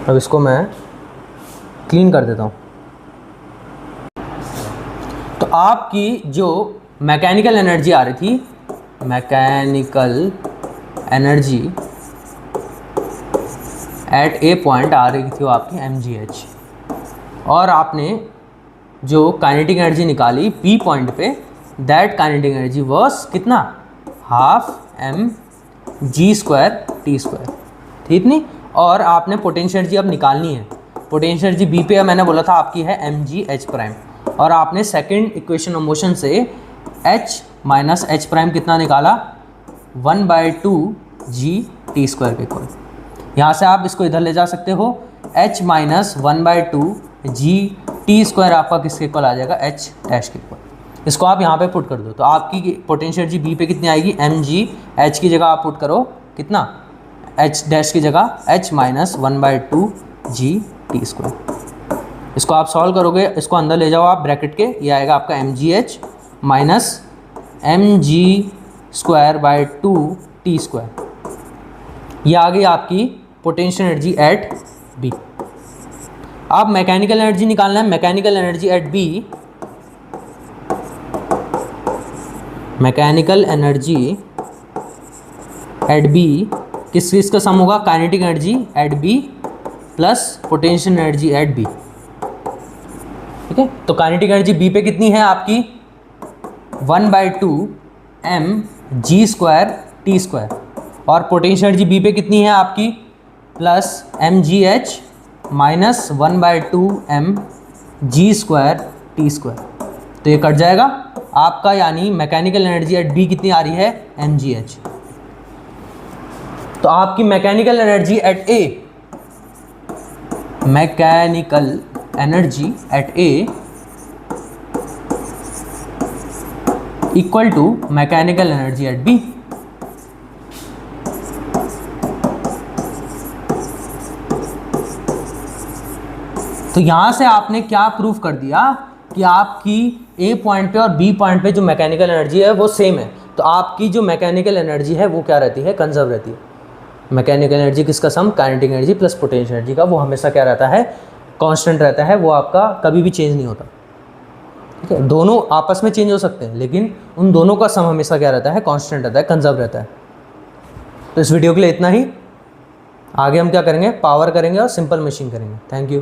अब इसको मैं क्लीन कर देता हूँ। तो आपकी जो मैकेनिकल एनर्जी आ रही थी, mechanical energy at a point आ रही थी वो आपकी mgh, और आपने जो काइनेटिक एनर्जी निकाली पी पॉइंट पे, दैट काइनेटिक एनर्जी वाज कितना, हाफ एम जी स्क्वायर टी स्क्वायर, ठीक नहीं। और आपने पोटेंशियल एनर्जी अब निकालनी है, पोटेंशियल एनर्जी बी पे मैंने बोला था आपकी है एम जी एच प्राइम, और आपने सेकंड इक्वेशन ऑफ मोशन से h माइनस एच प्राइम कितना निकाला, 1/2 जी टी स्क्वायर के इक्वल। यहाँ से आप इसको इधर ले जा सकते हो, h minus 1/2 G T square आपका किसके इक्वल आ जाएगा, h डैश के इक्वल। इसको आप यहाँ पे पुट कर दो, तो आपकी पोटेंशियल एनर्जी बी पे कितनी आएगी, एम जी एच की जगह आप पुट करो कितना, h डैश की जगह h minus 1/2 G T square. इसको आप सॉल्व करोगे, इसको अंदर ले जाओ आप ब्रैकेट के, ये आएगा आपका M G H minus M ji square by 2 T square. ये आ गई आपकी पोटेंशियल एनर्जी एट बी। अब मैकेनिकल एनर्जी निकालना है, mechanical energy at B, mechanical energy at B किस चीज़ का सम होगा, kinetic energy at B plus potential energy at B, ठीक है। तो काइनेटिक एनर्जी बी पे कितनी है आपकी, 1/2 एम जी स्क्वायर टी स्क्वायर, और पोटेंशियल एनर्जी बी पे कितनी है आपकी, plus M G H minus 1/2 M जी स्क्वायर टी स्क्वायर। तो ये कट जाएगा आपका, यानी मैकेनिकल एनर्जी एट बी कितनी आ रही है, एम जी एच। तो आपकी mechanical energy at A, mechanical energy at A equal to mechanical energy at B. तो यहां से आपने क्या प्रूफ कर दिया कि आपकी ए पॉइंट पे और बी पॉइंट पे जो मैकेनिकल एनर्जी है वो सेम है। तो आपकी जो मैकेनिकल एनर्जी है वो क्या रहती है, कंजर्व रहती है। मैकेनिकल एनर्जी किसका sum, kinetic energy plus potential energy का, वो हमेशा क्या रहता है, कांस्टेंट रहता है, वो आपका कभी भी चेंज नहीं होता, ठीक है। दोनों आपस में चेंज हो सकते हैं, लेकिन उन दोनों का सम हमेशा क्या रहता है, कांस्टेंट रहता है, कंजर्व रहता है। तो इस वीडियो के लिए इतना ही। आगे हम क्या करेंगे, पावर करेंगे और सिंपल मशीन करेंगे। Thank you.